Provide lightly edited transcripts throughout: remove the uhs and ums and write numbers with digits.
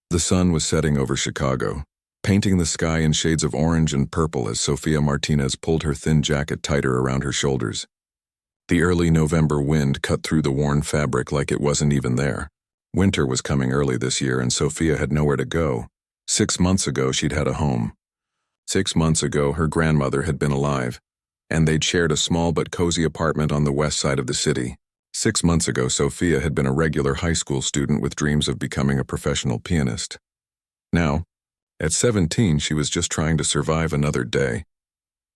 The sun was setting over Chicago, painting the sky in shades of orange and purple as Sofia Martinez pulled her thin jacket tighter around her shoulders. The early November wind cut through the worn fabric like it wasn't even there. Winter was coming early this year and Sofia had nowhere to go. 6 months ago she'd had a home. 6 months ago her grandmother had been alive, and they'd shared a small but cozy apartment on the west side of the city. 6 months ago Sofia had been a regular high school student with dreams of becoming a professional pianist. Now, at 17 she was just trying to survive another day.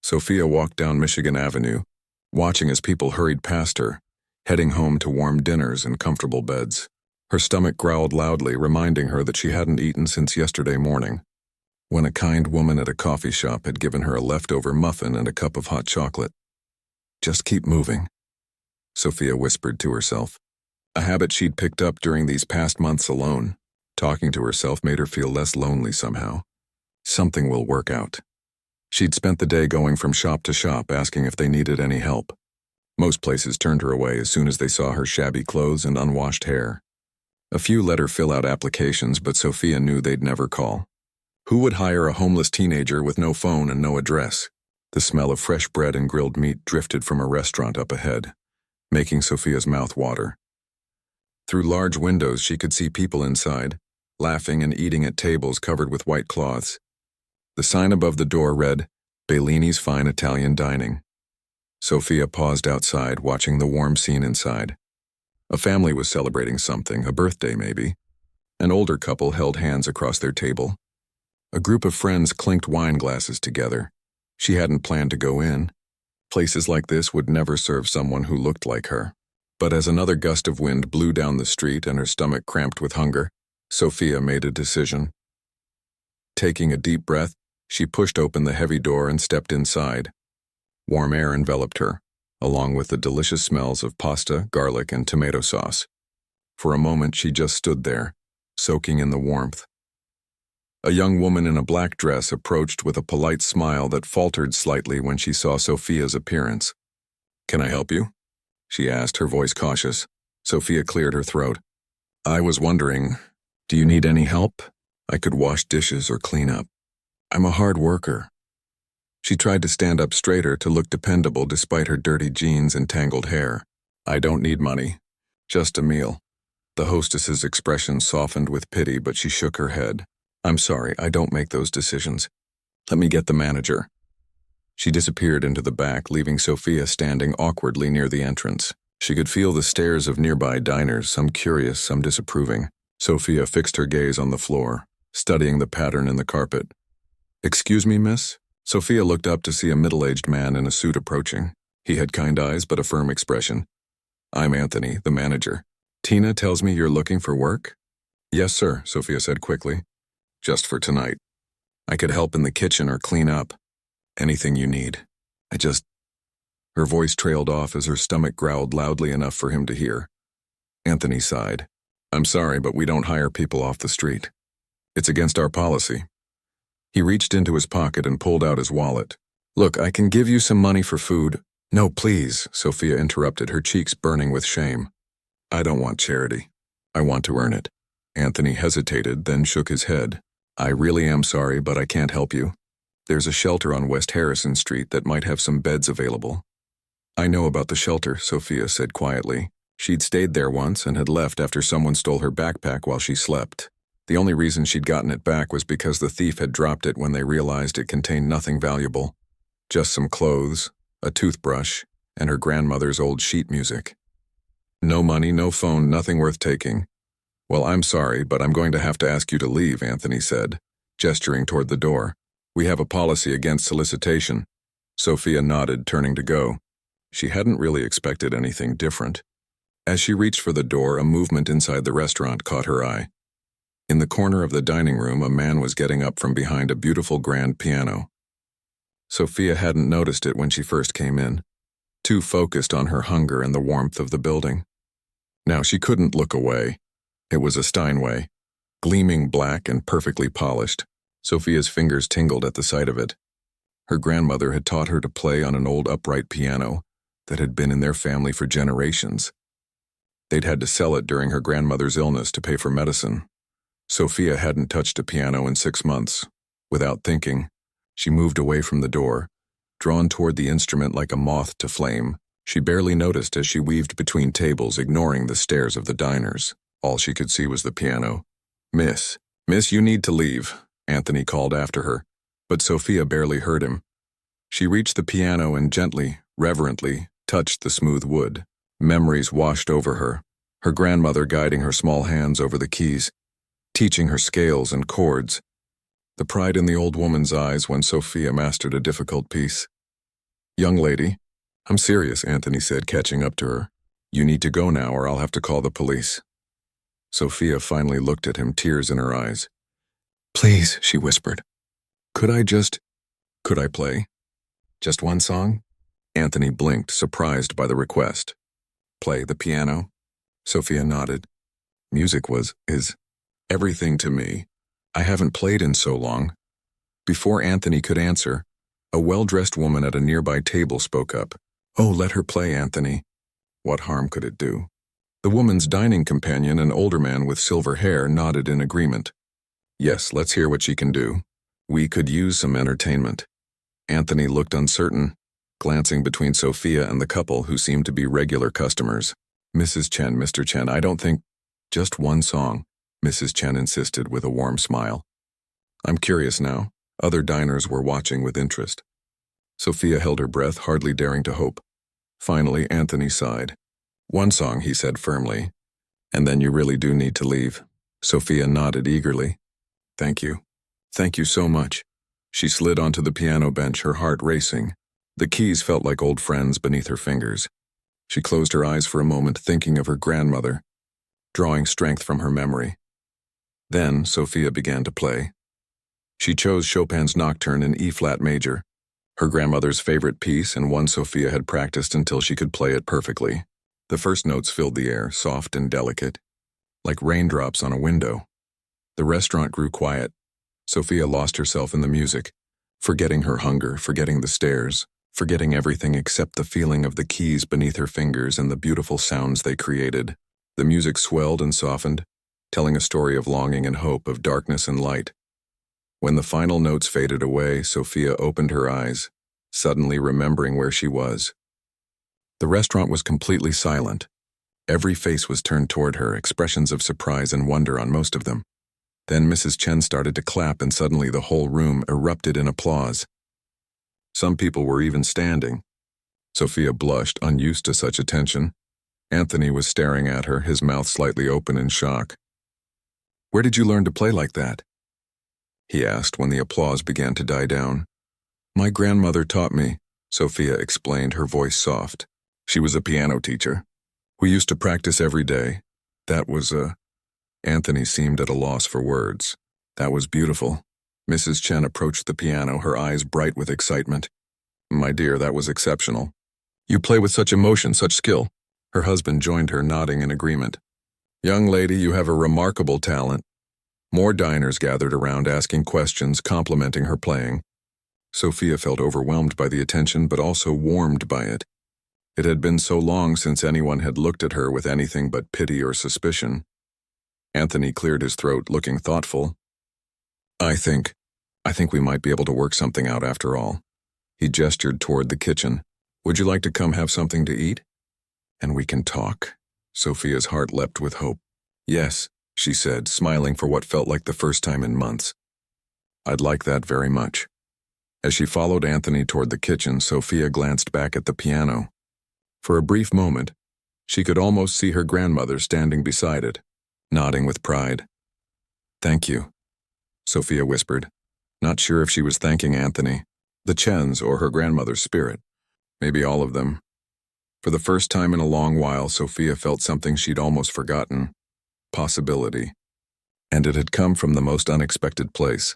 Sofia walked down Michigan Avenue, watching as people hurried past her, heading home to warm dinners and comfortable beds. Her stomach growled loudly, reminding her that she hadn't eaten since yesterday morning, when a kind woman at a coffee shop had given her a leftover muffin and a cup of hot chocolate. "Just keep moving," Sofia whispered to herself, a habit she'd picked up during these past months alone. Talking to herself made her feel less lonely somehow. Something will work out. She'd spent the day going from shop to shop asking if they needed any help. Most places turned her away as soon as they saw her shabby clothes and unwashed hair. A few let her fill out applications, but Sofia knew they'd never call. Who would hire a homeless teenager with no phone and no address? The smell of fresh bread and grilled meat drifted from a restaurant up ahead, making Sofia's mouth water. Through large windows she could see people inside, laughing and eating at tables covered with white cloths. The sign above the door read, "Bellini's Fine Italian Dining." Sofia paused outside, watching the warm scene inside. A family was celebrating something, a birthday maybe. An older couple held hands across their table. A group of friends clinked wine glasses together. She hadn't planned to go in. Places like this would never serve someone who looked like her. But as another gust of wind blew down the street and her stomach cramped with hunger, Sofia made a decision. Taking a deep breath, she pushed open the heavy door and stepped inside. Warm air enveloped her, along with the delicious smells of pasta, garlic, and tomato sauce. For a moment she just stood there, soaking in the warmth. A young woman in a black dress approached with a polite smile that faltered slightly when she saw Sofia's appearance. "Can I help you?" she asked, her voice cautious. Sofia cleared her throat. "I was wondering, do you need any help? I could wash dishes or clean up. I'm a hard worker." She tried to stand up straighter to look dependable despite her dirty jeans and tangled hair. "I don't need money. Just a meal." The hostess's expression softened with pity, but she shook her head. "I'm sorry, I don't make those decisions. Let me get the manager." She disappeared into the back, leaving Sofia standing awkwardly near the entrance. She could feel the stares of nearby diners, some curious, some disapproving. Sofia fixed her gaze on the floor, studying the pattern in the carpet. "Excuse me, miss?" Sofia looked up to see a middle-aged man in a suit approaching. He had kind eyes but a firm expression. "I'm Anthony, the manager. Tina tells me you're looking for work?" "Yes, sir," Sofia said quickly. "Just for tonight. I could help in the kitchen or clean up. Anything you need. Her voice trailed off as her stomach growled loudly enough for him to hear. Anthony sighed. "I'm sorry, but we don't hire people off the street. It's against our policy." He reached into his pocket and pulled out his wallet. "Look, I can give you some money for food." "No, please," Sofia interrupted, her cheeks burning with shame. "I don't want charity. I want to earn it." Anthony hesitated, then shook his head. "I really am sorry, but I can't help you. There's a shelter on West Harrison Street that might have some beds available." "I know about the shelter," Sofia said quietly. She'd stayed there once and had left after someone stole her backpack while she slept. The only reason she'd gotten it back was because the thief had dropped it when they realized it contained nothing valuable. Just some clothes, a toothbrush, and her grandmother's old sheet music. "No money, no phone, nothing worth taking." "Well, I'm sorry, but I'm going to have to ask you to leave," Anthony said, gesturing toward the door. "We have a policy against solicitation." Sofia nodded, turning to go. She hadn't really expected anything different. As she reached for the door, a movement inside the restaurant caught her eye. In the corner of the dining room, a man was getting up from behind a beautiful grand piano. Sofia hadn't noticed it when she first came in, too focused on her hunger and the warmth of the building. Now she couldn't look away. It was a Steinway, gleaming black and perfectly polished. Sofia's fingers tingled at the sight of it. Her grandmother had taught her to play on an old upright piano that had been in their family for generations. They'd had to sell it during her grandmother's illness to pay for medicine. Sophia hadn't touched a piano in 6 months. Without thinking, she moved away from the door, drawn toward the instrument like a moth to flame. She barely noticed as she weaved between tables, ignoring the stares of the diners. All she could see was the piano. Miss, you need to leave," Anthony called after her, but Sophia barely heard him. She reached the piano and gently, reverently, touched the smooth wood. Memories washed over her grandmother guiding her small hands over the keys, teaching her scales and chords. The pride in the old woman's eyes when Sophia mastered a difficult piece. "Young lady, I'm serious," Anthony said, catching up to her. "You need to go now or I'll have to call the police." Sophia finally looked at him, tears in her eyes. "Please," she whispered. Could I play? Just one song?" Anthony blinked, surprised by the request. "Play the piano?" Sophia nodded. Music is everything to me. I haven't played in so long. Before Anthony could answer, a well-dressed woman at a nearby table spoke up. "Oh, let her play, Anthony." What harm could it do? The woman's dining companion, an older man with silver hair, nodded in agreement. "Yes, let's hear what she can do. We could use some entertainment." Anthony looked uncertain, glancing between Sophia and the couple who seemed to be regular customers. "Mrs. Chen, Mr. Chen, I don't think—" "Just one song," Mrs. Chen insisted with a warm smile. "I'm curious now." Other diners were watching with interest. Sophia held her breath, hardly daring to hope. Finally, Anthony sighed. "One song," he said firmly. "And then you really do need to leave." Sophia nodded eagerly. "Thank you. Thank you so much." She slid onto the piano bench, her heart racing. The keys felt like old friends beneath her fingers. She closed her eyes for a moment, thinking of her grandmother, drawing strength from her memory. Then Sophia began to play. She chose Chopin's Nocturne in E-flat major, her grandmother's favorite piece and one Sophia had practiced until she could play it perfectly. The first notes filled the air, soft and delicate, like raindrops on a window. The restaurant grew quiet. Sophia lost herself in the music, forgetting her hunger, forgetting the stares, forgetting everything except the feeling of the keys beneath her fingers and the beautiful sounds they created. The music swelled and softened, telling a story of longing and hope, of darkness and light. When the final notes faded away, Sophia opened her eyes, suddenly remembering where she was. The restaurant was completely silent. Every face was turned toward her, expressions of surprise and wonder on most of them. Then Mrs. Chen started to clap and suddenly the whole room erupted in applause. Some people were even standing. Sophia blushed, unused to such attention. Anthony was staring at her, his mouth slightly open in shock. "Where did you learn to play like that?" he asked when the applause began to die down. "My grandmother taught me," Sophia explained, her voice soft. "She was a piano teacher. We used to practice every day. That was Anthony seemed at a loss for words. "That was beautiful." Mrs. Chen approached the piano, her eyes bright with excitement. "My dear, that was exceptional. You play with such emotion, such skill." Her husband joined her, nodding in agreement. "Young lady, you have a remarkable talent." More diners gathered around, asking questions, complimenting her playing. Sophia felt overwhelmed by the attention, but also warmed by it. It had been so long since anyone had looked at her with anything but pity or suspicion. Anthony cleared his throat, looking thoughtful. I think we might be able to work something out after all." He gestured toward the kitchen. "Would you like to come have something to eat? And we can talk." Sophia's heart leapt with hope. "Yes," she said, smiling for what felt like the first time in months. "I'd like that very much." As she followed Anthony toward the kitchen, Sophia glanced back at the piano. For a brief moment, she could almost see her grandmother standing beside it, nodding with pride. "Thank you," Sophia whispered, not sure if she was thanking Anthony, the Chens, or her grandmother's spirit. Maybe all of them. For the first time in a long while, Sophia felt something she'd almost forgotten. Possibility. And it had come from the most unexpected place.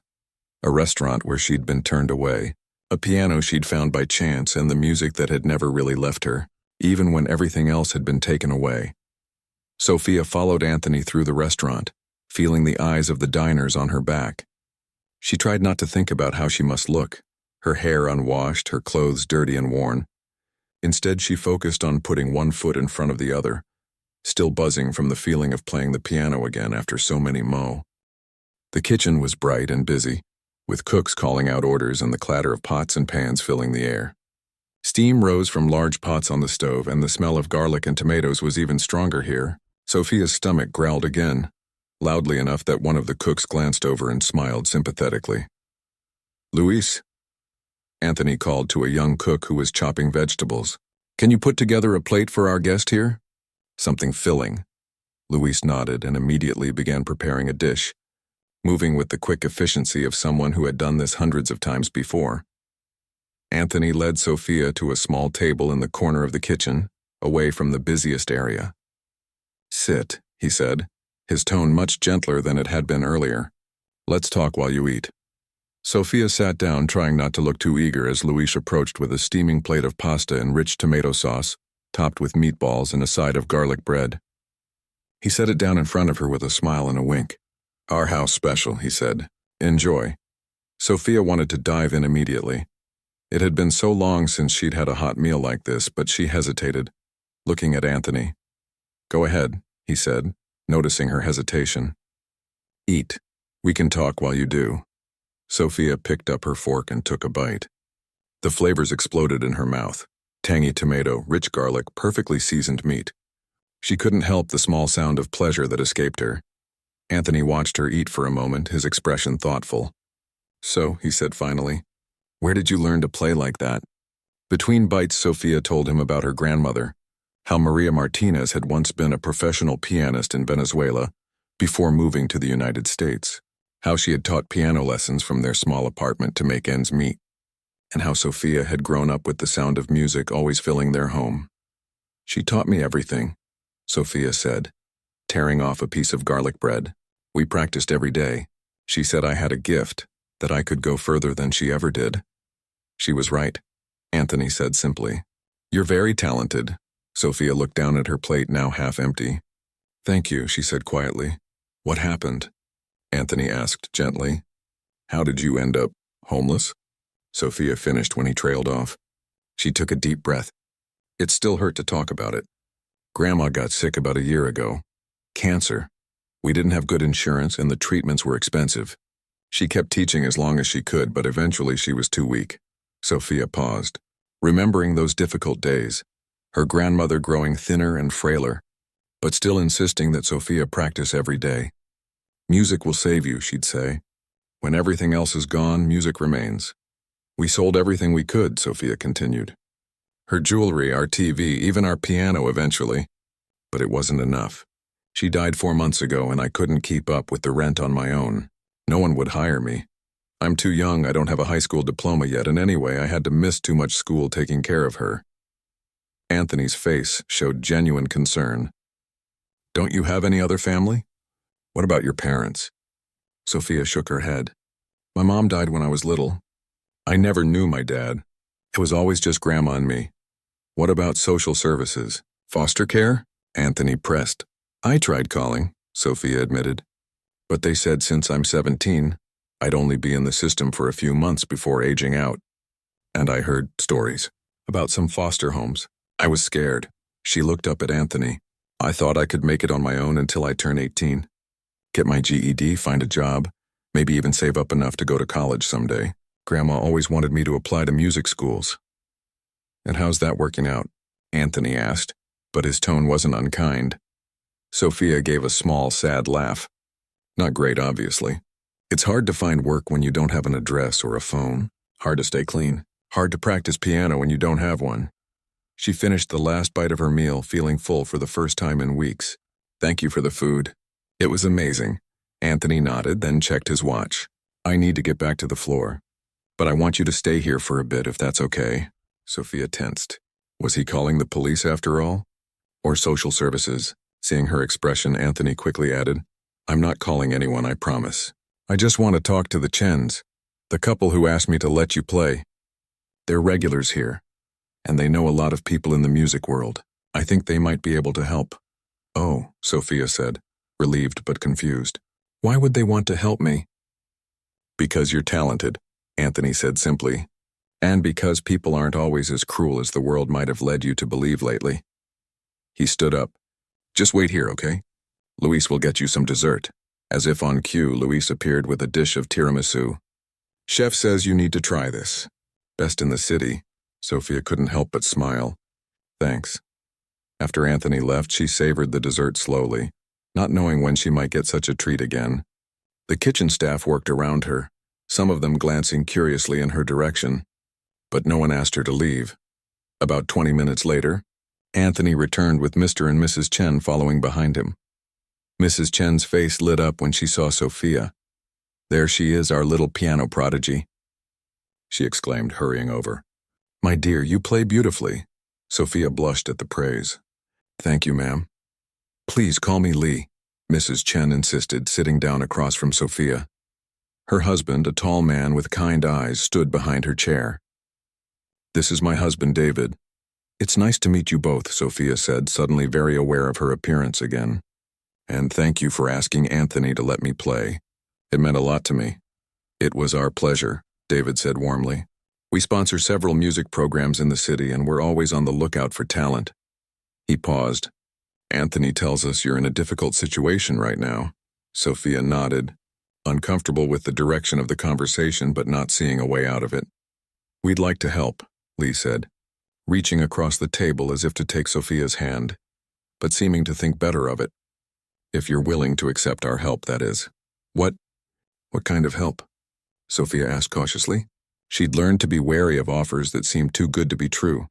A restaurant where she'd been turned away. A piano she'd found by chance, and the music that had never really left her, even when everything else had been taken away. Sophia followed Anthony through the restaurant, feeling the eyes of the diners on her back. She tried not to think about how she must look, her hair unwashed, her clothes dirty and worn. Instead, she focused on putting one foot in front of the other, still buzzing from the feeling of playing the piano again after so many mo. The kitchen was bright and busy, with cooks calling out orders and the clatter of pots and pans filling the air. Steam rose from large pots on the stove, and the smell of garlic and tomatoes was even stronger here. Sophia's stomach growled again, loudly enough that one of the cooks glanced over and smiled sympathetically. "Luis," Anthony called to a young cook who was chopping vegetables. "Can you put together a plate for our guest here? Something filling." Luis nodded and immediately began preparing a dish, moving with the quick efficiency of someone who had done this hundreds of times before. Anthony led Sophia to a small table in the corner of the kitchen, away from the busiest area. "Sit," he said, his tone much gentler than it had been earlier. "Let's talk while you eat." Sophia sat down, trying not to look too eager as Luis approached with a steaming plate of pasta and rich tomato sauce, topped with meatballs and a side of garlic bread. He set it down in front of her with a smile and a wink. "Our house special," he said. "Enjoy." Sophia wanted to dive in immediately. It had been so long since she'd had a hot meal like this, but she hesitated, looking at Anthony. "Go ahead," he said, noticing her hesitation. "Eat. We can talk while you do." Sophia picked up her fork and took a bite. The flavors exploded in her mouth. Tangy tomato, rich garlic, perfectly seasoned meat. She couldn't help the small sound of pleasure that escaped her. Anthony watched her eat for a moment, his expression thoughtful. "So," he said finally, "where did you learn to play like that?" Between bites, Sophia told him about her grandmother, how Maria Martinez had once been a professional pianist in Venezuela before moving to the United States, how she had taught piano lessons from their small apartment to make ends meet, and how Sophia had grown up with the sound of music always filling their home. "She taught me everything," Sophia said, tearing off a piece of garlic bread. "We practiced every day. She said I had a gift, that I could go further than she ever did." "She was right," Anthony said simply. "You're very talented." Sophia looked down at her plate, now half empty. "Thank you," she said quietly. "What happened?" Anthony asked gently. "How did you end up homeless?" Sophia finished when he trailed off. She took a deep breath. It still hurt to talk about it. "Grandma got sick about a year ago. Cancer. We didn't have good insurance and the treatments were expensive. She kept teaching as long as she could, but eventually she was too weak." Sophia paused, remembering those difficult days, her grandmother growing thinner and frailer, but still insisting that Sophia practice every day. "Music will save you," she'd say. "When everything else is gone, music remains." "We sold everything we could," Sophia continued. "Her jewelry, our TV, even our piano eventually. But it wasn't enough. She died 4 months ago and I couldn't keep up with the rent on my own. No one would hire me. I'm too young, I don't have a high school diploma yet, and anyway, I had to miss too much school taking care of her." Anthony's face showed genuine concern. "Don't you have any other family? What about your parents?" Sophia shook her head. "My mom died when I was little. I never knew my dad. It was always just Grandma and me." "What about social services? Foster care?" Anthony pressed. "I tried calling," Sophia admitted. "But they said since I'm 17, I'd only be in the system for a few months before aging out. And I heard stories about some foster homes. I was scared." She looked up at Anthony. "I thought I could make it on my own until I turn 18. Get my GED, find a job, maybe even save up enough to go to college someday. Grandma always wanted me to apply to music schools." "And how's that working out?" Anthony asked, but his tone wasn't unkind. Sophia gave a small, sad laugh. "Not great, obviously. It's hard to find work when you don't have an address or a phone. Hard to stay clean. Hard to practice piano when you don't have one." She finished the last bite of her meal, feeling full for the first time in weeks. "Thank you for the food." "It was amazing." Anthony nodded, then checked his watch. "I need to get back to the floor. But I want you to stay here for a bit, if that's okay." Sophia tensed. Was he calling the police after all? Or social services? Seeing her expression, Anthony quickly added, "I'm not calling anyone, I promise. I just want to talk to the Chens, the couple who asked me to let you play. They're regulars here, and they know a lot of people in the music world. I think they might be able to help." "Oh," Sophia said, relieved but confused. "Why would they want to help me?" "Because you're talented," Anthony said simply, "and because people aren't always as cruel as the world might have led you to believe lately." He stood up. "Just wait here, okay? Luis will get you some dessert." As if on cue, Luis appeared with a dish of tiramisu. "Chef says you need to try this. Best in the city." Sophia couldn't help but smile. "Thanks." After Anthony left, she savored the dessert slowly, not knowing when she might get such a treat again. The kitchen staff worked around her, some of them glancing curiously in her direction, but no one asked her to leave. About 20 minutes later, Anthony returned with Mr. and Mrs. Chen following behind him. Mrs. Chen's face lit up when she saw Sophia. "There she is, our little piano prodigy," she exclaimed, hurrying over. "My dear, you play beautifully." Sophia blushed at the praise. "Thank you, ma'am." "Please call me Lee," Mrs. Chen insisted, sitting down across from Sophia. Her husband, a tall man with kind eyes, stood behind her chair. "This is my husband, David." "It's nice to meet you both," Sophia said, suddenly very aware of her appearance again. "And thank you for asking Anthony to let me play. It meant a lot to me." "It was our pleasure," David said warmly. "We sponsor several music programs in the city, and we're always on the lookout for talent." He paused. "Anthony tells us you're in a difficult situation right now." Sophia nodded, uncomfortable with the direction of the conversation but not seeing a way out of it. "We'd like to help," Lee said, reaching across the table as if to take Sophia's hand, but seeming to think better of it. "If you're willing to accept our help, that is." What kind of help?" Sophia asked cautiously. She'd learned to be wary of offers that seemed too good to be true.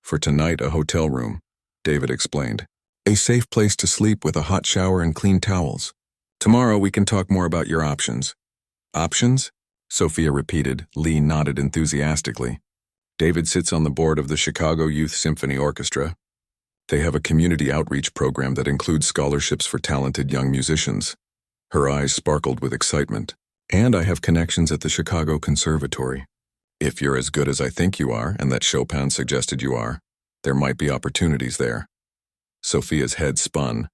"For tonight, a hotel room," David explained. "A safe place to sleep with a hot shower and clean towels. Tomorrow we can talk more about your options." "Options?" Sophia repeated. Lee nodded enthusiastically. "David sits on the board of the Chicago Youth Symphony Orchestra. They have a community outreach program that includes scholarships for talented young musicians." Her eyes sparkled with excitement. "And I have connections at the Chicago Conservatory. If you're as good as I think you are, and that Chopin suggested you are, there might be opportunities there." Sophia's head spun.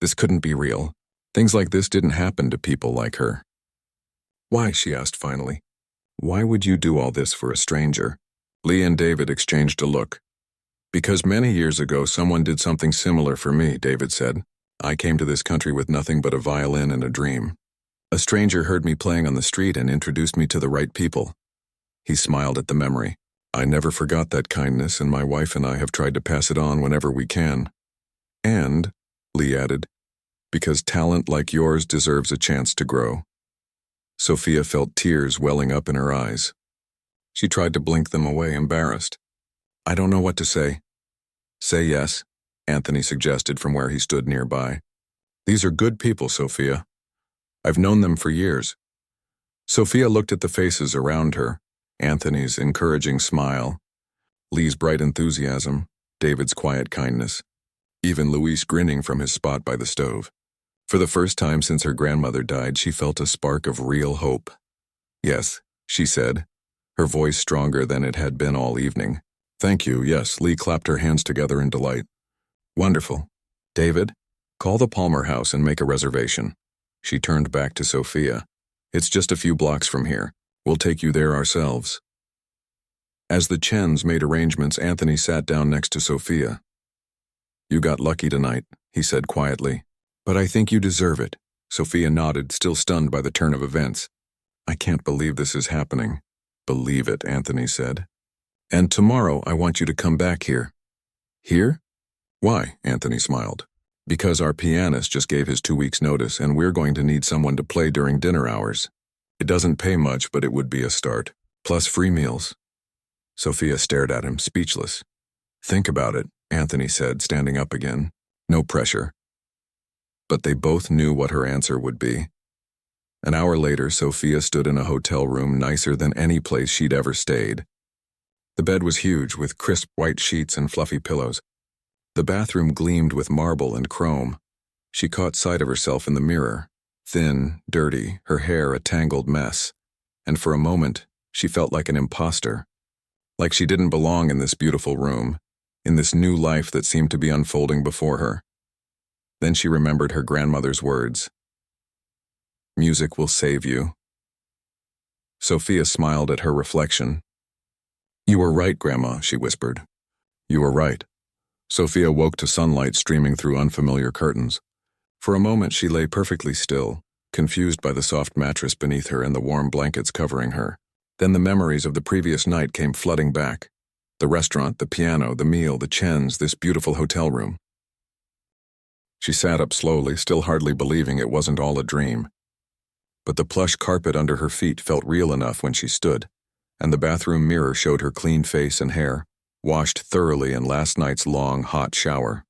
This couldn't be real. Things like this didn't happen to people like her. "Why?" she asked finally. "Why would you do all this for a stranger?" Lee and David exchanged a look. "Because many years ago someone did something similar for me," David said. "I came to this country with nothing but a violin and a dream. A stranger heard me playing on the street and introduced me to the right people." He smiled at the memory. "I never forgot that kindness, and my wife and I have tried to pass it on whenever we can." "And," Lee added, "because talent like yours deserves a chance to grow." Sophia felt tears welling up in her eyes. She tried to blink them away, embarrassed. "I don't know what to say." "Say yes," Anthony suggested from where he stood nearby. "These are good people, Sophia. I've known them for years." Sophia looked at the faces around her, Anthony's encouraging smile, Lee's bright enthusiasm, David's quiet kindness, even Luis grinning from his spot by the stove. For the first time since her grandmother died, she felt a spark of real hope. "Yes," she said, her voice stronger than it had been all evening. "Thank you, yes." Lee clapped her hands together in delight. "Wonderful. David, call the Palmer House and make a reservation." She turned back to Sophia. "It's just a few blocks from here. We'll take you there ourselves." As the Chens made arrangements, Anthony sat down next to Sophia. "You got lucky tonight," he said quietly. "But I think you deserve it." Sophia nodded, still stunned by the turn of events. "I can't believe this is happening." "Believe it," Anthony said. "And tomorrow I want you to come back here." "Here?" "Why?" Anthony smiled. "Because our pianist just gave his 2 weeks' notice, and we're going to need someone to play during dinner hours. It doesn't pay much, but it would be a start. Plus free meals." Sophia stared at him, speechless. "Think about it," Anthony said, standing up again. "No pressure." But they both knew what her answer would be. An hour later, Sophia stood in a hotel room nicer than any place she'd ever stayed. The bed was huge, with crisp white sheets and fluffy pillows. The bathroom gleamed with marble and chrome. She caught sight of herself in the mirror, thin, dirty, her hair a tangled mess, and for a moment, she felt like an imposter, like she didn't belong in this beautiful room, in this new life that seemed to be unfolding before her. Then she remembered her grandmother's words. "Music will save you." Sophia smiled at her reflection. "You were right, Grandma," she whispered. "You were right." Sophia woke to sunlight streaming through unfamiliar curtains. For a moment she lay perfectly still, confused by the soft mattress beneath her and the warm blankets covering her. Then the memories of the previous night came flooding back. The restaurant, the piano, the meal, the Chens, this beautiful hotel room. She sat up slowly, still hardly believing it wasn't all a dream. But the plush carpet under her feet felt real enough when she stood, and the bathroom mirror showed her clean face and hair, washed thoroughly in last night's long, hot shower.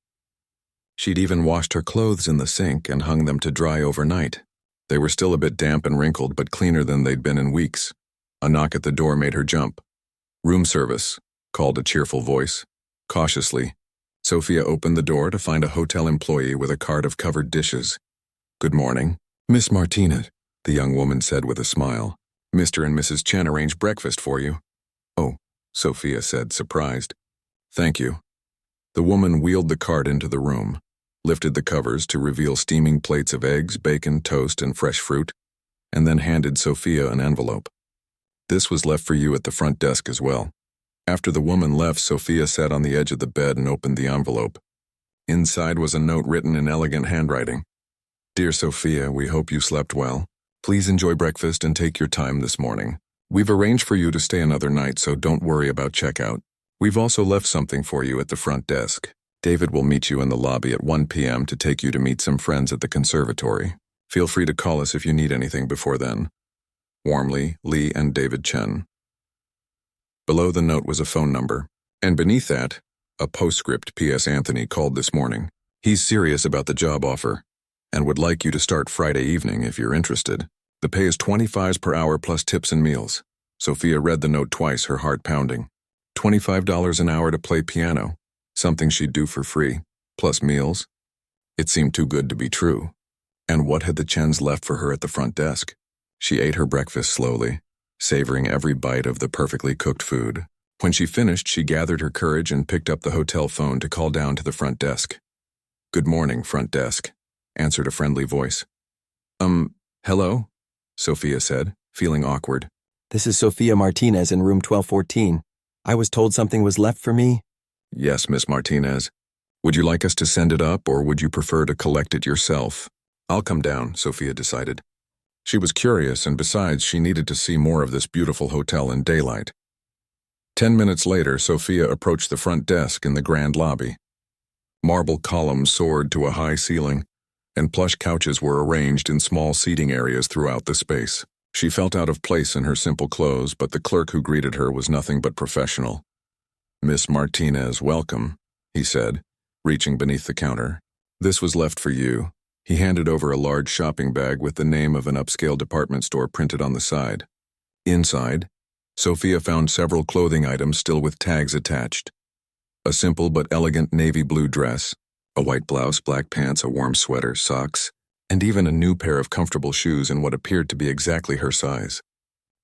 She'd even washed her clothes in the sink and hung them to dry overnight. They were still a bit damp and wrinkled, but cleaner than they'd been in weeks. A knock at the door made her jump. "Room service," called a cheerful voice. Cautiously, Sophia opened the door to find a hotel employee with a cart of covered dishes. "Good morning, Miss Martinez," the young woman said with a smile. "Mr. and Mrs. Chen arranged breakfast for you." "Oh," Sophia said, surprised. "Thank you." The woman wheeled the cart into the room, lifted the covers to reveal steaming plates of eggs, bacon, toast, and fresh fruit, and then handed Sophia an envelope. "This was left for you at the front desk as well." After the woman left, Sophia sat on the edge of the bed and opened the envelope. Inside was a note written in elegant handwriting. "Dear Sophia, we hope you slept well. Please enjoy breakfast and take your time this morning. We've arranged for you to stay another night, so don't worry about checkout. We've also left something for you at the front desk. David will meet you in the lobby at 1 p.m. to take you to meet some friends at the conservatory. Feel free to call us if you need anything before then. Warmly, Lee and David Chen." Below the note was a phone number, and beneath that, a postscript. "P.S. Anthony called this morning. He's serious about the job offer, and would like you to start Friday evening if you're interested. The pay is $25 per hour plus tips and meals." Sophia read the note twice, her heart pounding. $25 an hour to play piano, something she'd do for free, plus meals. It seemed too good to be true. And what had the Chens left for her at the front desk? She ate her breakfast slowly, savoring every bite of the perfectly cooked food. When she finished, she gathered her courage and picked up the hotel phone to call down to the front desk. "Good morning, front desk," answered a friendly voice. Hello?" Sophia said, feeling awkward. "This is Sophia Martinez in room 1214. I was told something was left for me." "Yes, Miss Martinez. Would you like us to send it up, or would you prefer to collect it yourself?" "I'll come down," Sophia decided. She was curious, and besides, she needed to see more of this beautiful hotel in daylight. 10 minutes later, Sophia approached the front desk in the grand lobby. Marble columns soared to a high ceiling, and plush couches were arranged in small seating areas throughout the space. She felt out of place in her simple clothes, but the clerk who greeted her was nothing but professional. "Miss Martinez, welcome," he said, reaching beneath the counter. "This was left for you." He handed over a large shopping bag with the name of an upscale department store printed on the side. Inside, Sophia found several clothing items still with tags attached. A simple but elegant navy blue dress, a white blouse, black pants, a warm sweater, socks, and even a new pair of comfortable shoes in what appeared to be exactly her size.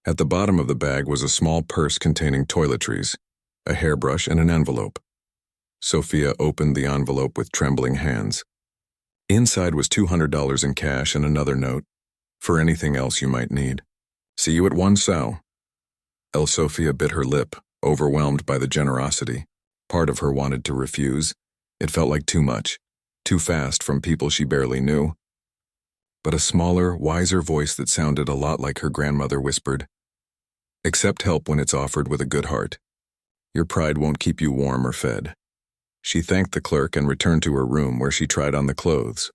At the bottom of the bag was a small purse containing toiletries, a hairbrush, and an envelope. Sophia opened the envelope with trembling hands. Inside was $200 in cash and another note, "For anything else you might need. See you at 1 Sal." Sophia bit her lip, overwhelmed by the generosity. Part of her wanted to refuse. It felt like too much, too fast from people she barely knew. But a smaller, wiser voice that sounded a lot like her grandmother whispered, "Accept help when it's offered with a good heart. Your pride won't keep you warm or fed." She thanked the clerk and returned to her room where she tried on the clothes.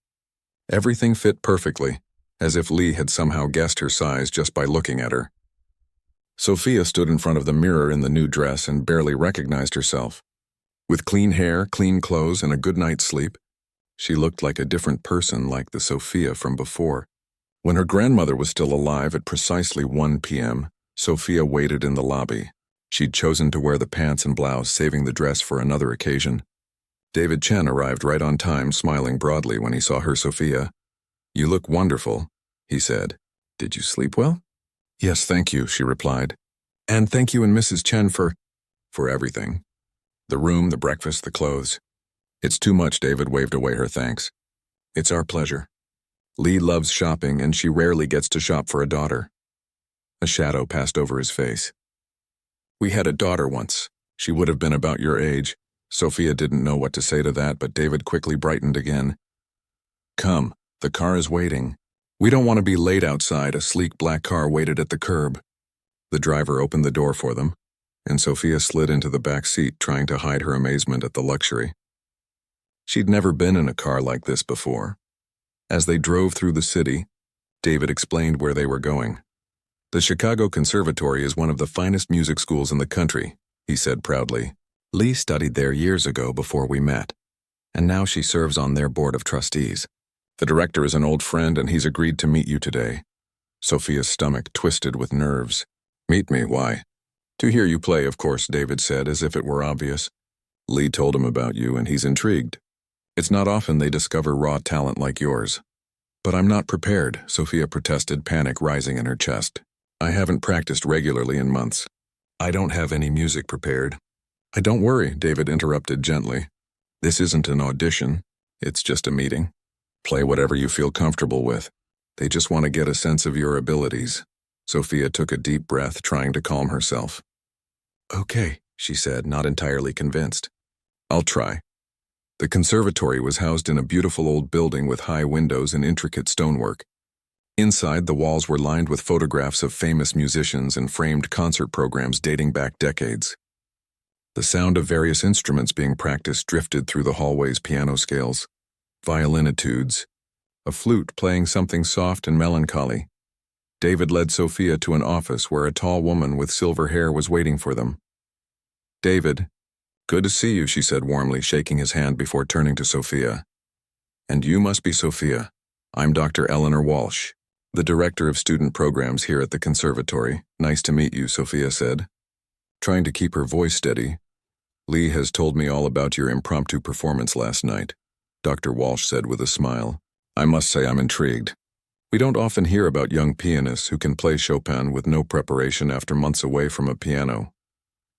Everything fit perfectly, as if Lee had somehow guessed her size just by looking at her. Sophia stood in front of the mirror in the new dress and barely recognized herself. With clean hair, clean clothes, and a good night's sleep, she looked like a different person, like the Sophia from before. When her grandmother was still alive at precisely 1 p.m., Sophia waited in the lobby. She'd chosen to wear the pants and blouse, saving the dress for another occasion. David Chen arrived right on time, smiling broadly when he saw her. "Sophia, you look wonderful," he said. "Did you sleep well?" "Yes, thank you," she replied. "And thank you and Mrs. Chen for everything. The room, the breakfast, the clothes." "It's too much," David waved away her thanks. "It's our pleasure. Lee loves shopping, and she rarely gets to shop for a daughter." A shadow passed over his face. "We had a daughter once. She would have been about your age." Sophia didn't know what to say to that, but David quickly brightened again. "Come, the car is waiting. We don't want to be late outside. A sleek black car waited at the curb. The driver opened the door for them, and Sophia slid into the back seat, trying to hide her amazement at the luxury. She'd never been in a car like this before. As they drove through the city, David explained where they were going. The Chicago Conservatory is one of the finest music schools in the country, he said proudly. Lee studied there years ago before we met, and now she serves on their board of trustees. The director is an old friend, and he's agreed to meet you today. Sophia's stomach twisted with nerves. Meet me, why? To hear you play, of course, David said, as if it were obvious. Lee told him about you, and he's intrigued. It's not often they discover raw talent like yours. But I'm not prepared, Sophia protested, panic rising in her chest. I haven't practiced regularly in months. I don't have any music prepared. Don't worry, David interrupted gently. This isn't an audition. It's just a meeting. Play whatever you feel comfortable with. They just want to get a sense of your abilities. Sophia took a deep breath, trying to calm herself. Okay, she said, not entirely convinced. I'll try. The conservatory was housed in a beautiful old building with high windows and intricate stonework. Inside, the walls were lined with photographs of famous musicians and framed concert programs dating back decades. The sound of various instruments being practiced drifted through the hallway's piano scales, violin etudes, a flute playing something soft and melancholy. David led Sophia to an office where a tall woman with silver hair was waiting for them. David, good to see you, she said warmly, shaking his hand before turning to Sophia. And you must be Sophia. I'm Dr. Eleanor Walsh, the director of student programs here at the conservatory. Nice to meet you, Sophia said, trying to keep her voice steady. Lee has told me all about your impromptu performance last night, Dr. Walsh said with a smile. I must say I'm intrigued. We don't often hear about young pianists who can play Chopin with no preparation after months away from a piano.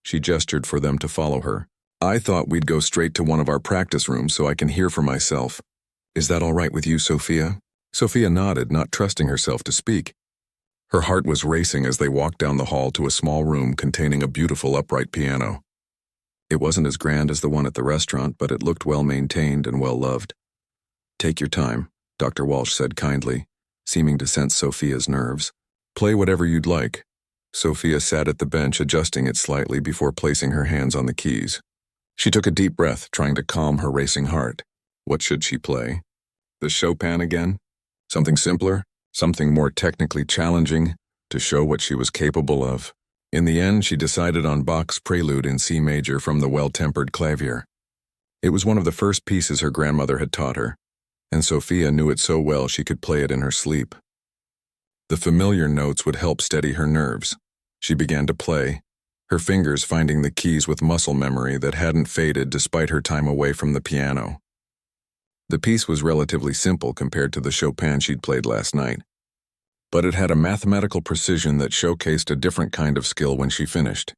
She gestured for them to follow her. I thought we'd go straight to one of our practice rooms so I can hear for myself. Is that all right with you, Sophia? Sophia nodded, not trusting herself to speak. Her heart was racing as they walked down the hall to a small room containing a beautiful upright piano. It wasn't as grand as the one at the restaurant, but it looked well maintained and well loved. Take your time, Dr. Walsh said kindly, seeming to sense Sophia's nerves. Play whatever you'd like. Sophia sat at the bench, adjusting it slightly before placing her hands on the keys. She took a deep breath, trying to calm her racing heart. What should she play? The Chopin again? Something simpler? Something more technically challenging, to show what she was capable of? In the end, she decided on Bach's Prelude in C major from the Well-Tempered Clavier. It was one of the first pieces her grandmother had taught her, and Sophia knew it so well she could play it in her sleep. The familiar notes would help steady her nerves. She began to play, her fingers finding the keys with muscle memory that hadn't faded despite her time away from the piano. The piece was relatively simple compared to the Chopin she'd played last night, but it had a mathematical precision that showcased a different kind of skill when she finished.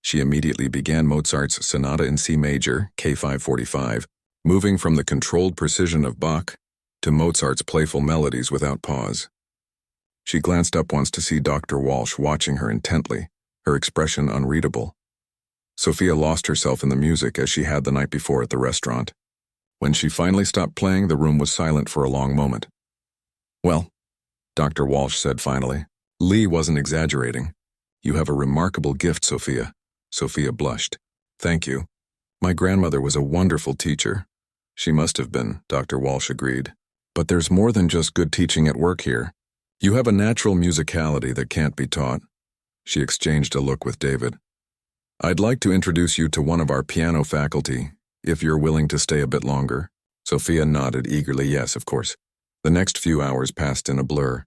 She immediately began Mozart's Sonata in C major, K545, moving from the controlled precision of Bach to Mozart's playful melodies without pause. She glanced up once to see Dr. Walsh watching her intently, her expression unreadable. Sophia lost herself in the music as she had the night before at the restaurant. When she finally stopped playing, the room was silent for a long moment. Well, Dr. Walsh said finally. Lee wasn't exaggerating. You have a remarkable gift, Sophia. Sophia blushed. Thank you. My grandmother was a wonderful teacher. She must have been, Dr. Walsh agreed. But there's more than just good teaching at work here. You have a natural musicality that can't be taught. She exchanged a look with David. I'd like to introduce you to one of our piano faculty, if you're willing to stay a bit longer. Sophia nodded eagerly, yes, of course. The next few hours passed in a blur.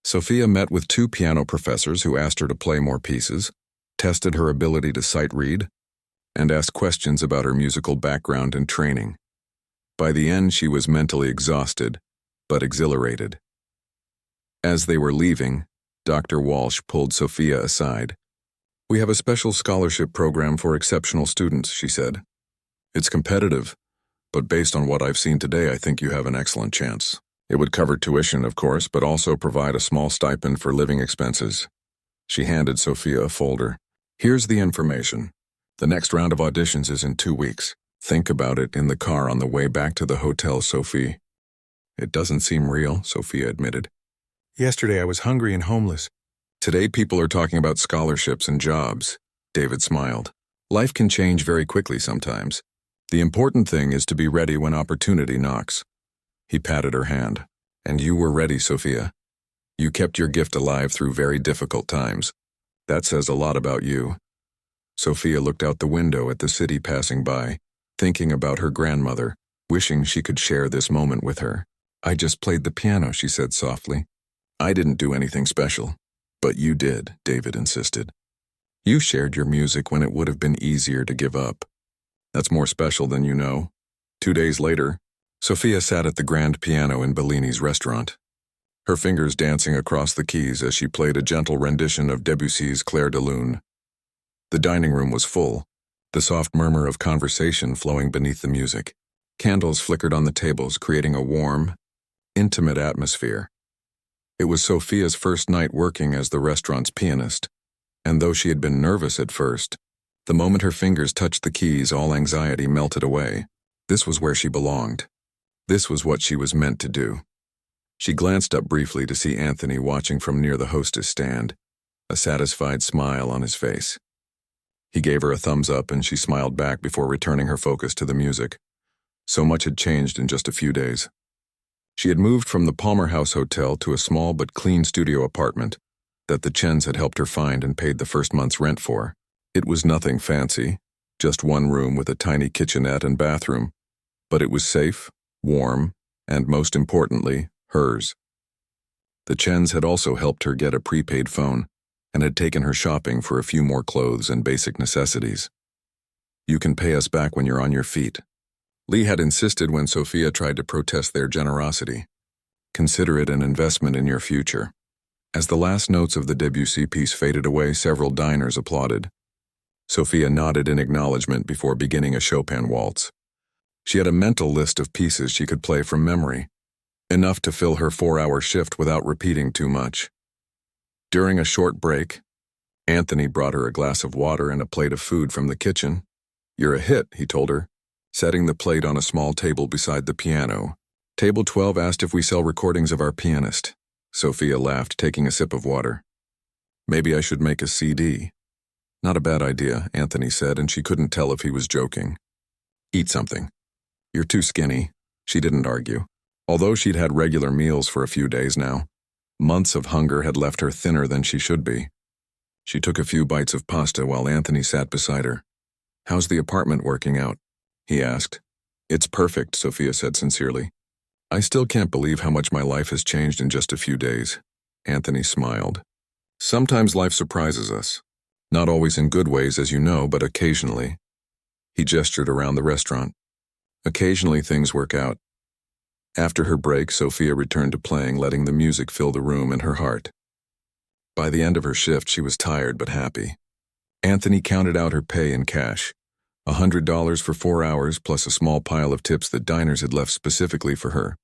Sophia met with 2 piano professors who asked her to play more pieces, tested her ability to sight read, and asked questions about her musical background and training. By the end, she was mentally exhausted, but exhilarated. As they were leaving, Dr. Walsh pulled Sophia aside. We have a special scholarship program for exceptional students, she said. It's competitive, but based on what I've seen today, I think you have an excellent chance. It would cover tuition, of course, but also provide a small stipend for living expenses. She handed Sophia a folder. Here's the information. The next round of auditions is in 2 weeks. Think about it in the car on the way back to the hotel, Sophie. It doesn't seem real, Sophia admitted. Yesterday I was hungry and homeless. Today people are talking about scholarships and jobs. David smiled. Life can change very quickly sometimes. The important thing is to be ready when opportunity knocks. He patted her hand. And you were ready, Sophia. You kept your gift alive through very difficult times. That says a lot about you. Sophia looked out the window at the city passing by, thinking about her grandmother, wishing she could share this moment with her. I just played the piano, she said softly. I didn't do anything special. But you did, David insisted. You shared your music when it would have been easier to give up. That's more special than you know. 2 days later, Sophia sat at the grand piano in Bellini's restaurant, her fingers dancing across the keys as she played a gentle rendition of Debussy's Clair de Lune. The dining room was full, the soft murmur of conversation flowing beneath the music. Candles flickered on the tables, creating a warm, intimate atmosphere. It was Sophia's first night working as the restaurant's pianist, and though she had been nervous at first, the moment her fingers touched the keys, all anxiety melted away. This was where she belonged. This was what she was meant to do. She glanced up briefly to see Anthony watching from near the hostess stand, a satisfied smile on his face. He gave her a thumbs up and she smiled back before returning her focus to the music. So much had changed in just a few days. She had moved from the Palmer House Hotel to a small but clean studio apartment that the Chens had helped her find and paid the first month's rent for. It was nothing fancy, just one room with a tiny kitchenette and bathroom, but it was safe, warm, and most importantly, hers. The Chens had also helped her get a prepaid phone and had taken her shopping for a few more clothes and basic necessities. You can pay us back when you're on your feet. Lee had insisted when Sophia tried to protest their generosity. Consider it an investment in your future. As the last notes of the Debussy piece faded away, several diners applauded. Sophia nodded in acknowledgement before beginning a Chopin waltz. She had a mental list of pieces she could play from memory, enough to fill her 4-hour shift without repeating too much. During a short break, Anthony brought her a glass of water and a plate of food from the kitchen. You're a hit, he told her, setting the plate on a small table beside the piano. Table 12 asked if we sell recordings of our pianist. Sophia laughed, taking a sip of water. Maybe I should make a CD. Not a bad idea, Anthony said, and she couldn't tell if he was joking. Eat something. You're too skinny. She didn't argue. Although she'd had regular meals for a few days now, months of hunger had left her thinner than she should be. She took a few bites of pasta while Anthony sat beside her. How's the apartment working out? He asked. It's perfect, Sophia said sincerely. I still can't believe how much my life has changed in just a few days. Anthony smiled. Sometimes life surprises us. Not always in good ways, as you know, but occasionally. He gestured around the restaurant. Occasionally things work out. After her break, Sophia returned to playing, letting the music fill the room and her heart. By the end of her shift, she was tired but happy. Anthony counted out her pay in cash. $100 for 4 hours, plus a small pile of tips that diners had left specifically for her.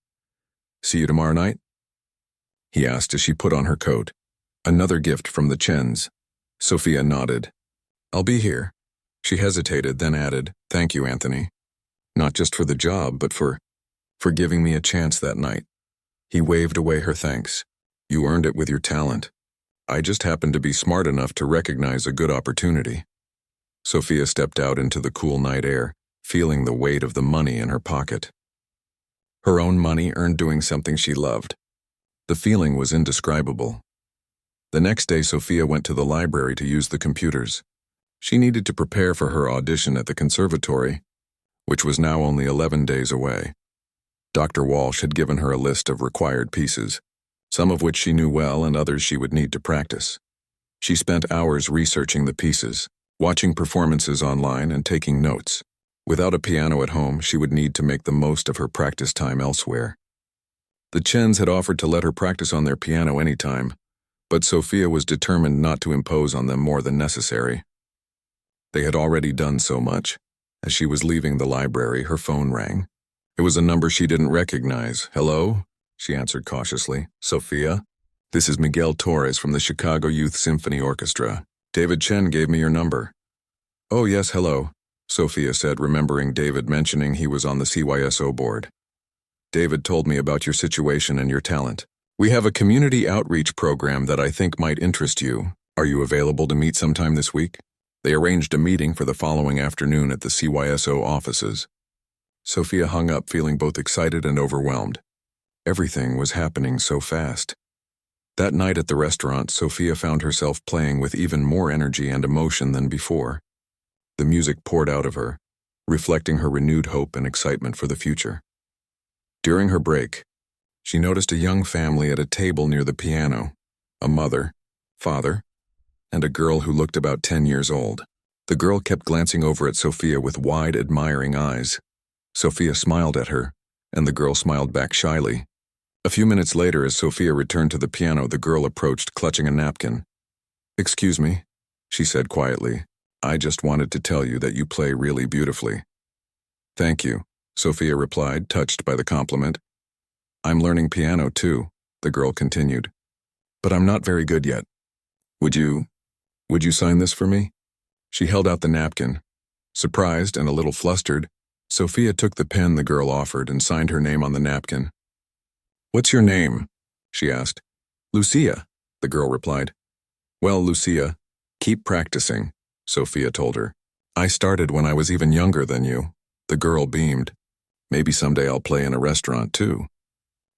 See you tomorrow night? He asked as she put on her coat. Another gift from the Chens. Sophia nodded. I'll be here. She hesitated, then added, Thank you, Anthony. Not just for the job, but for giving me a chance that night. He waved away her thanks. You earned it with your talent. I just happened to be smart enough to recognize a good opportunity. Sophia stepped out into the cool night air, feeling the weight of the money in her pocket. Her own money earned doing something she loved. The feeling was indescribable. The next day, Sophia went to the library to use the computers. She needed to prepare for her audition at the conservatory, which was now only 11 days away. Dr. Walsh had given her a list of required pieces, some of which she knew well and others she would need to practice. She spent hours researching the pieces, watching performances online and taking notes. Without a piano at home, she would need to make the most of her practice time elsewhere. The Chens had offered to let her practice on their piano anytime, but Sophia was determined not to impose on them more than necessary. They had already done so much. As she was leaving the library, her phone rang. It was a number she didn't recognize. Hello? She answered cautiously. Sophia? This is Miguel Torres from the Chicago Youth Symphony Orchestra. David Chen gave me your number. Oh yes, hello, Sophia said, remembering David mentioning he was on the CYSO board. David told me about your situation and your talent. We have a community outreach program that I think might interest you. Are you available to meet sometime this week? They arranged a meeting for the following afternoon at the CYSO offices. Sophia hung up feeling both excited and overwhelmed. Everything was happening so fast. That night at the restaurant, Sophia found herself playing with even more energy and emotion than before. The music poured out of her, reflecting her renewed hope and excitement for the future. During her break, she noticed a young family at a table near the piano, a mother, father, and a girl who looked about 10 years old. The girl kept glancing over at Sophia with wide, admiring eyes. Sophia smiled at her, and the girl smiled back shyly. A few minutes later, as Sophia returned to the piano, the girl approached, clutching a napkin. "Excuse me," she said quietly. "I just wanted to tell you that you play really beautifully." "Thank you," Sophia replied, touched by the compliment. "I'm learning piano too," the girl continued. "But I'm not very good yet. Would you sign this for me?" She held out the napkin. Surprised and a little flustered, Sophia took the pen the girl offered and signed her name on the napkin. "What's your name?" she asked. "Lucia," the girl replied. "Well, Lucia, keep practicing," Sophia told her. "I started when I was even younger than you." The girl beamed. "Maybe someday I'll play in a restaurant too."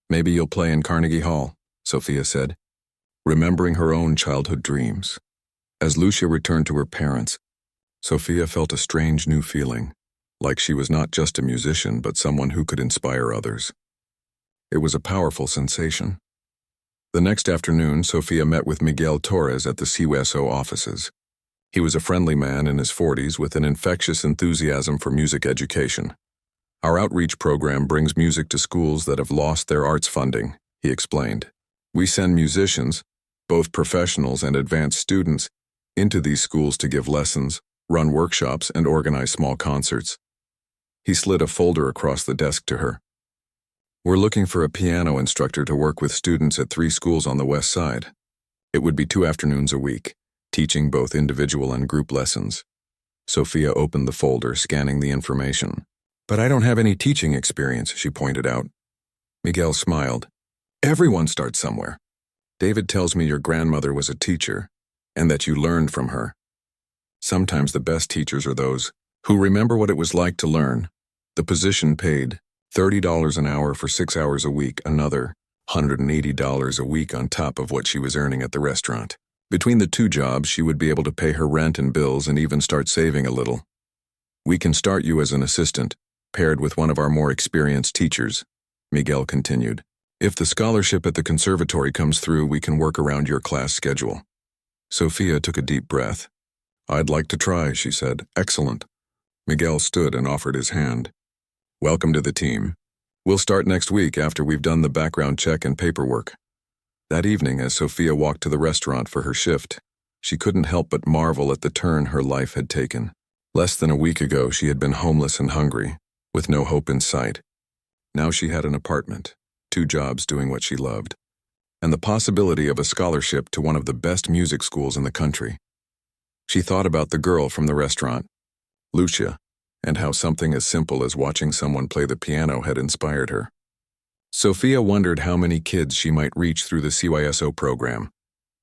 "Maybe you'll play in Carnegie Hall," Sophia said, remembering her own childhood dreams. As Lucia returned to her parents, Sophia felt a strange new feeling, like she was not just a musician but someone who could inspire others. It was a powerful sensation. The next afternoon, Sophia met with Miguel Torres at the CYSO offices. He was a friendly man in his 40s with an infectious enthusiasm for music education. "Our outreach program brings music to schools that have lost their arts funding," he explained. "We send musicians, both professionals and advanced students, into these schools to give lessons, run workshops, and organize small concerts." He slid a folder across the desk to her. "We're looking for a piano instructor to work with students at 3 schools on the west side. It would be 2 afternoons a week, teaching both individual and group lessons." Sophia opened the folder, scanning the information. "But I don't have any teaching experience," she pointed out. Miguel smiled. "Everyone starts somewhere. David tells me your grandmother was a teacher, and that you learned from her. Sometimes the best teachers are those who remember what it was like to learn." The position paid $30 an hour for 6 hours a week, another $180 a week on top of what she was earning at the restaurant. Between the 2 jobs, she would be able to pay her rent and bills and even start saving a little. "We can start you as an assistant, paired with one of our more experienced teachers," Miguel continued. "If the scholarship at the conservatory comes through, we can work around your class schedule." Sophia took a deep breath. "I'd like to try," she said. "Excellent." Miguel stood and offered his hand. "Welcome to the team. We'll start next week after we've done the background check and paperwork." That evening, as Sophia walked to the restaurant for her shift, she couldn't help but marvel at the turn her life had taken. Less than a week ago, she had been homeless and hungry, with no hope in sight. Now she had an apartment, 2 jobs doing what she loved, and the possibility of a scholarship to one of the best music schools in the country. She thought about the girl from the restaurant, Lucia, and how something as simple as watching someone play the piano had inspired her. Sophia wondered how many kids she might reach through the CYSO program.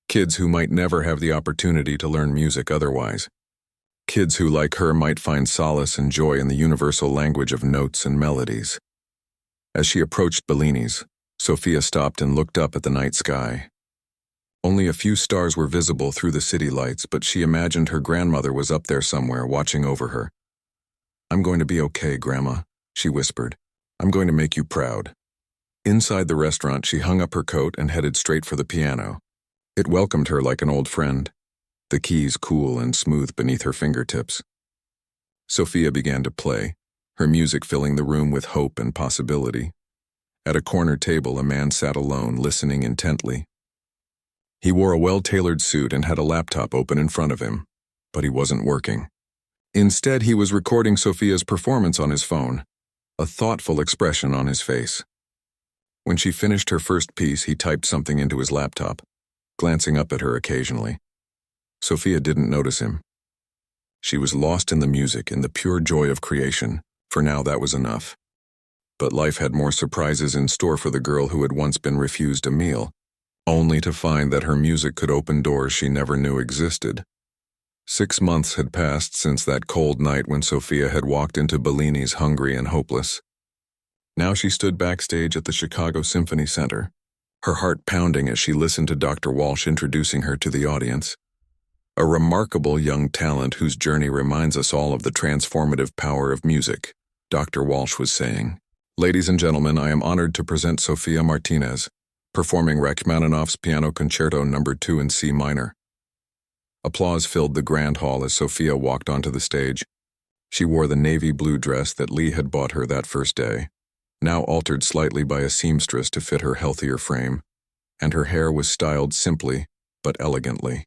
Kids who might never have the opportunity to learn music otherwise. Kids who, like her, might find solace and joy in the universal language of notes and melodies. As she approached Bellini's, Sophia stopped and looked up at the night sky. Only a few stars were visible through the city lights, but she imagined her grandmother was up there somewhere watching over her. "I'm going to be okay, Grandma," she whispered. "I'm going to make you proud." Inside the restaurant, she hung up her coat and headed straight for the piano. It welcomed her like an old friend, the keys cool and smooth beneath her fingertips. Sophia began to play, her music filling the room with hope and possibility. At a corner table, a man sat alone, listening intently. He wore a well-tailored suit and had a laptop open in front of him, but he wasn't working. Instead, he was recording Sophia's performance on his phone, a thoughtful expression on his face. When she finished her first piece, he typed something into his laptop, glancing up at her occasionally. Sophia didn't notice him. She was lost in the music, in the pure joy of creation. For now, that was enough. But life had more surprises in store for the girl who had once been refused a meal, only to find that her music could open doors she never knew existed. 6 months had passed since that cold night when Sophia had walked into Bellini's hungry and hopeless. Now she stood backstage at the Chicago Symphony Center, her heart pounding as she listened to Dr. Walsh introducing her to the audience. A remarkable young talent whose journey reminds us all of the transformative power of music, Dr. Walsh was saying. Ladies and gentlemen, I am honored to present Sophia Martinez, performing Rachmaninoff's Piano Concerto No. 2 in C minor. Applause filled the grand hall as Sophia walked onto the stage. She wore the navy blue dress that Lee had bought her that first day, now altered slightly by a seamstress to fit her healthier frame, and her hair was styled simply but elegantly.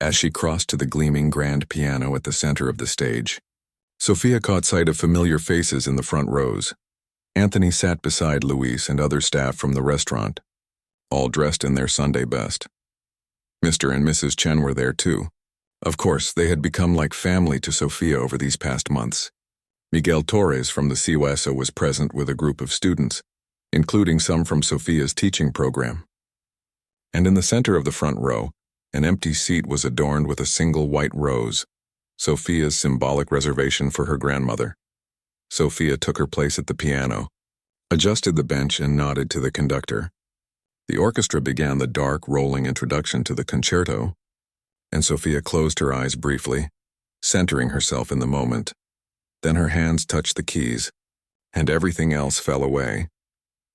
As she crossed to the gleaming grand piano at the center of the stage, Sophia caught sight of familiar faces in the front rows. Anthony sat beside Luis and other staff from the restaurant, all dressed in their Sunday best. Mr. and Mrs. Chen were there too. Of course, they had become like family to Sophia over these past months. Miguel Torres from the CUSO was present with a group of students, including some from Sophia's teaching program. And in the center of the front row, an empty seat was adorned with a single white rose, Sophia's symbolic reservation for her grandmother. Sophia took her place at the piano, adjusted the bench, and nodded to the conductor. The orchestra began the dark, rolling introduction to the concerto, and Sophia closed her eyes briefly, centering herself in the moment. Then her hands touched the keys, and everything else fell away.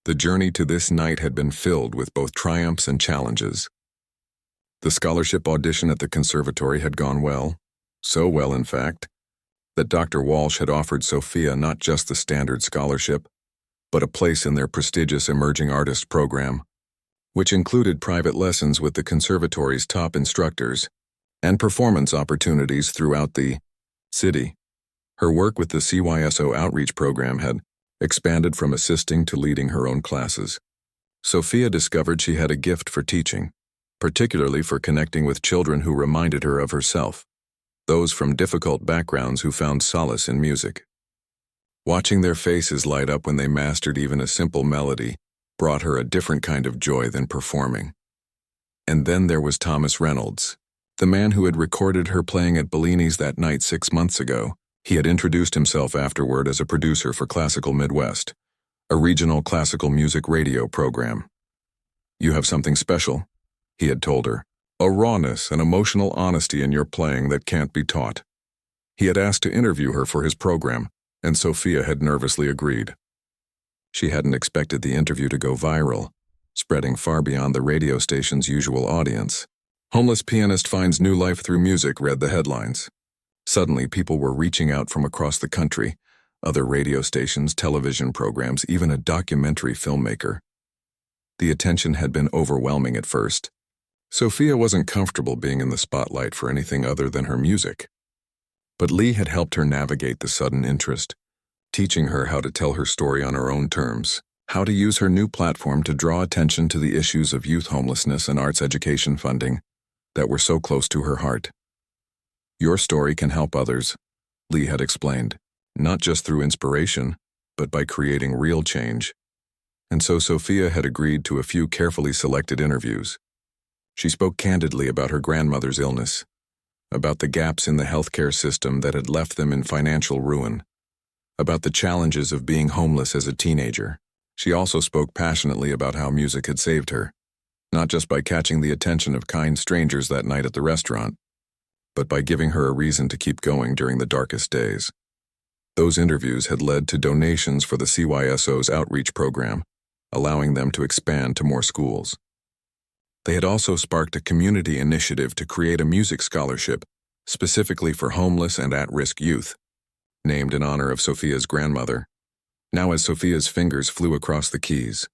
The journey to this night had been filled with both triumphs and challenges. The scholarship audition at the conservatory had gone well, so well, in fact, that Dr. Walsh had offered Sophia not just the standard scholarship, but a place in their prestigious Emerging Artist program, which included private lessons with the conservatory's top instructors and performance opportunities throughout the city. Her work with the CYSO outreach program had expanded from assisting to leading her own classes. Sophia discovered she had a gift for teaching, particularly for connecting with children who reminded her of herself, those from difficult backgrounds who found solace in music. Watching their faces light up when they mastered even a simple melody brought her a different kind of joy than performing. And then there was Thomas Reynolds, the man who had recorded her playing at Bellini's that night 6 months ago. He had introduced himself afterward as a producer for Classical Midwest, a regional classical music radio program. "You have something special," he had told her, "a rawness and emotional honesty in your playing that can't be taught." He had asked to interview her for his program, and Sophia had nervously agreed. She hadn't expected the interview to go viral, spreading far beyond the radio station's usual audience. "Homeless pianist finds new life through music," read the headlines. Suddenly, people were reaching out from across the country, other radio stations, television programs, even a documentary filmmaker. The attention had been overwhelming at first. Sophia wasn't comfortable being in the spotlight for anything other than her music. But Lee had helped her navigate the sudden interest, teaching her how to tell her story on her own terms, how to use her new platform to draw attention to the issues of youth homelessness and arts education funding that were so close to her heart. "Your story can help others," Lee had explained, "not just through inspiration, but by creating real change." And so Sophia had agreed to a few carefully selected interviews. She spoke candidly about her grandmother's illness, about the gaps in the healthcare system that had left them in financial ruin, about the challenges of being homeless as a teenager. She also spoke passionately about how music had saved her, not just by catching the attention of kind strangers that night at the restaurant, but by giving her a reason to keep going during the darkest days. Those interviews had led to donations for the CYSO's outreach program, allowing them to expand to more schools. They had also sparked a community initiative to create a music scholarship specifically for homeless and at-risk youth, named in honor of Sophia's grandmother. Now as Sophia's fingers flew across the keys,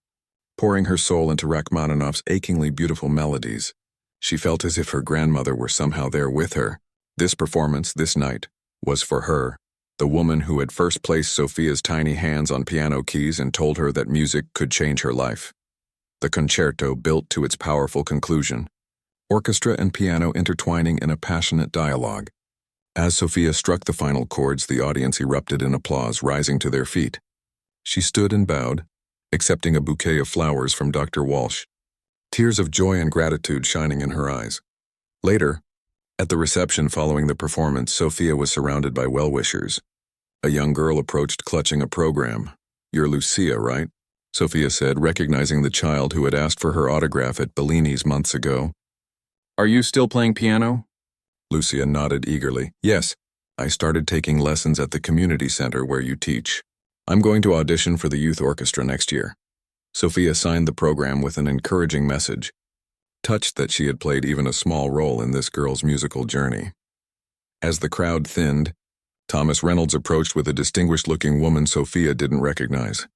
pouring her soul into Rachmaninoff's achingly beautiful melodies, she felt as if her grandmother were somehow there with her. This performance, this night, was for her, the woman who had first placed Sophia's tiny hands on piano keys and told her that music could change her life. The concerto built to its powerful conclusion, orchestra and piano intertwining in a passionate dialogue. As Sophia struck the final chords, the audience erupted in applause, rising to their feet. She stood and bowed, accepting a bouquet of flowers from Dr. Walsh, tears of joy and gratitude shining in her eyes. Later, at the reception following the performance, Sophia was surrounded by well-wishers. A young girl approached clutching a program. "You're Lucia, right?" Sophia said, recognizing the child who had asked for her autograph at Bellini's months ago. "Are you still playing piano?" Lucia nodded eagerly. "Yes, I started taking lessons at the community center where you teach. I'm going to audition for the youth orchestra next year." Sophia signed the program with an encouraging message, touched that she had played even a small role in this girl's musical journey. As the crowd thinned, Thomas Reynolds approached with a distinguished-looking woman Sophia didn't recognize.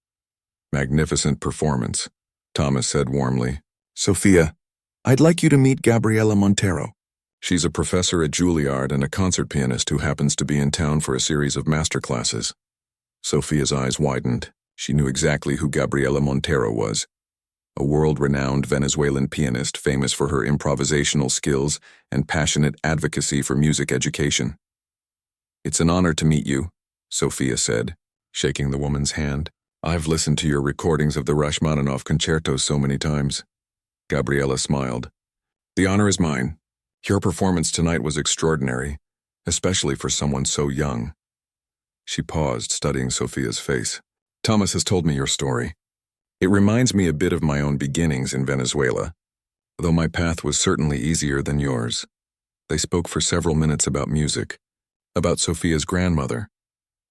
"Magnificent performance," Thomas said warmly. "Sophia, I'd like you to meet Gabriela Montero. She's a professor at Juilliard and a concert pianist who happens to be in town for a series of master classes." Sophia's eyes widened. She knew exactly who Gabriela Montero was, a world-renowned Venezuelan pianist famous for her improvisational skills and passionate advocacy for music education. "It's an honor to meet you," Sophia said, shaking the woman's hand. "I've listened to your recordings of the Rachmaninoff concertos so many times." Gabriela smiled. "The honor is mine. Your performance tonight was extraordinary, especially for someone so young." She paused, studying Sophia's face. "Thomas has told me your story. It reminds me a bit of my own beginnings in Venezuela, though my path was certainly easier than yours." They spoke for several minutes about music, about Sophia's grandmother,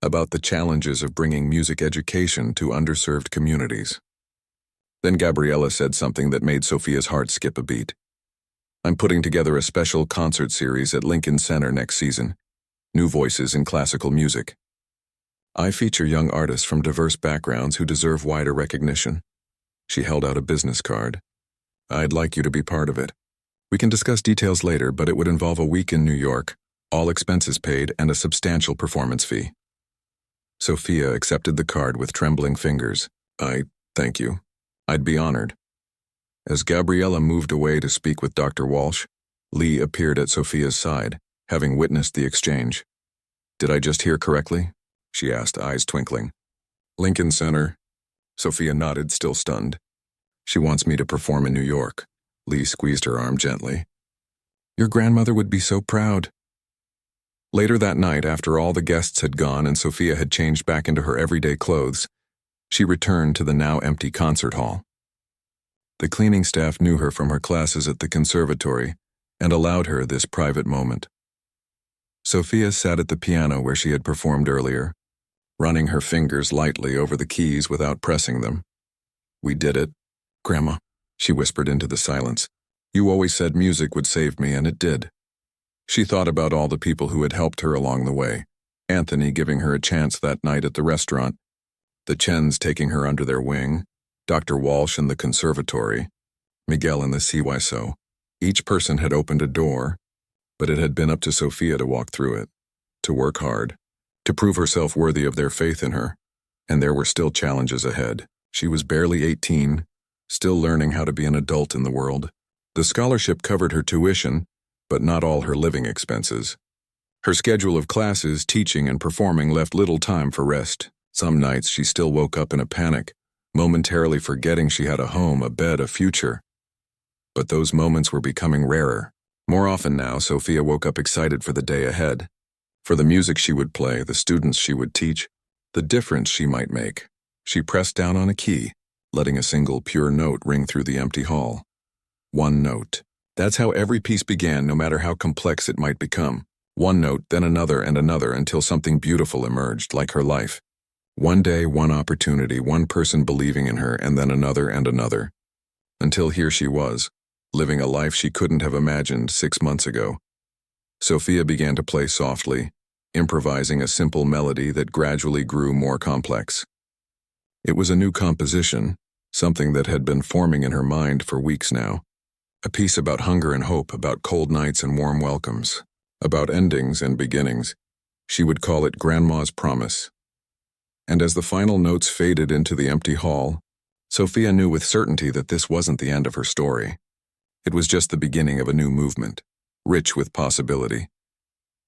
about the challenges of bringing music education to underserved communities. Then Gabriela said something that made Sophia's heart skip a beat. "I'm putting together a special concert series at Lincoln Center next season, New Voices in Classical Music. I feature young artists from diverse backgrounds who deserve wider recognition." She held out a business card. "I'd like you to be part of it. We can discuss details later, but it would involve a week in New York, all expenses paid, and a substantial performance fee." Sophia accepted the card with trembling fingers. Thank you. I'd be honored." As Gabriela moved away to speak with Dr. Walsh, Lee appeared at Sophia's side, having witnessed the exchange. "Did I just hear correctly?" she asked, eyes twinkling. "Lincoln Center." Sophia nodded, still stunned. "She wants me to perform in New York." Lee squeezed her arm gently. "Your grandmother would be so proud." Later that night, after all the guests had gone and Sophia had changed back into her everyday clothes, she returned to the now empty concert hall. The cleaning staff knew her from her classes at the conservatory and allowed her this private moment. Sophia sat at the piano where she had performed earlier, running her fingers lightly over the keys without pressing them. "We did it, Grandma," she whispered into the silence. "You always said music would save me, and it did." She thought about all the people who had helped her along the way. Anthony giving her a chance that night at the restaurant, the Chens taking her under their wing, Dr. Walsh in the conservatory, Miguel in the CYSO. Each person had opened a door, but it had been up to Sophia to walk through it, to work hard, to prove herself worthy of their faith in her. And there were still challenges ahead. She was barely 18, still learning how to be an adult in the world. The scholarship covered her tuition, but not all her living expenses. Her schedule of classes, teaching, and performing left little time for rest. Some nights she still woke up in a panic, momentarily forgetting she had a home, a bed, a future. But those moments were becoming rarer. More often now, Sophia woke up excited for the day ahead, for the music she would play, the students she would teach, the difference she might make. She pressed down on a key, letting a single pure note ring through the empty hall. One note. That's how every piece began, no matter how complex it might become. One note, then another and another, until something beautiful emerged, like her life. One day, one opportunity, one person believing in her, and then another and another. Until here she was, living a life she couldn't have imagined 6 months ago. Sophia began to play softly, improvising a simple melody that gradually grew more complex. It was a new composition, something that had been forming in her mind for weeks now. A piece about hunger and hope, about cold nights and warm welcomes, about endings and beginnings. She would call it Grandma's Promise. And as the final notes faded into the empty hall, Sophia knew with certainty that this wasn't the end of her story. It was just the beginning of a new movement, rich with possibility.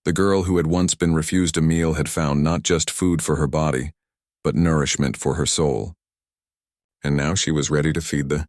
The girl who had once been refused a meal had found not just food for her body, but nourishment for her soul. And now she was ready to feed the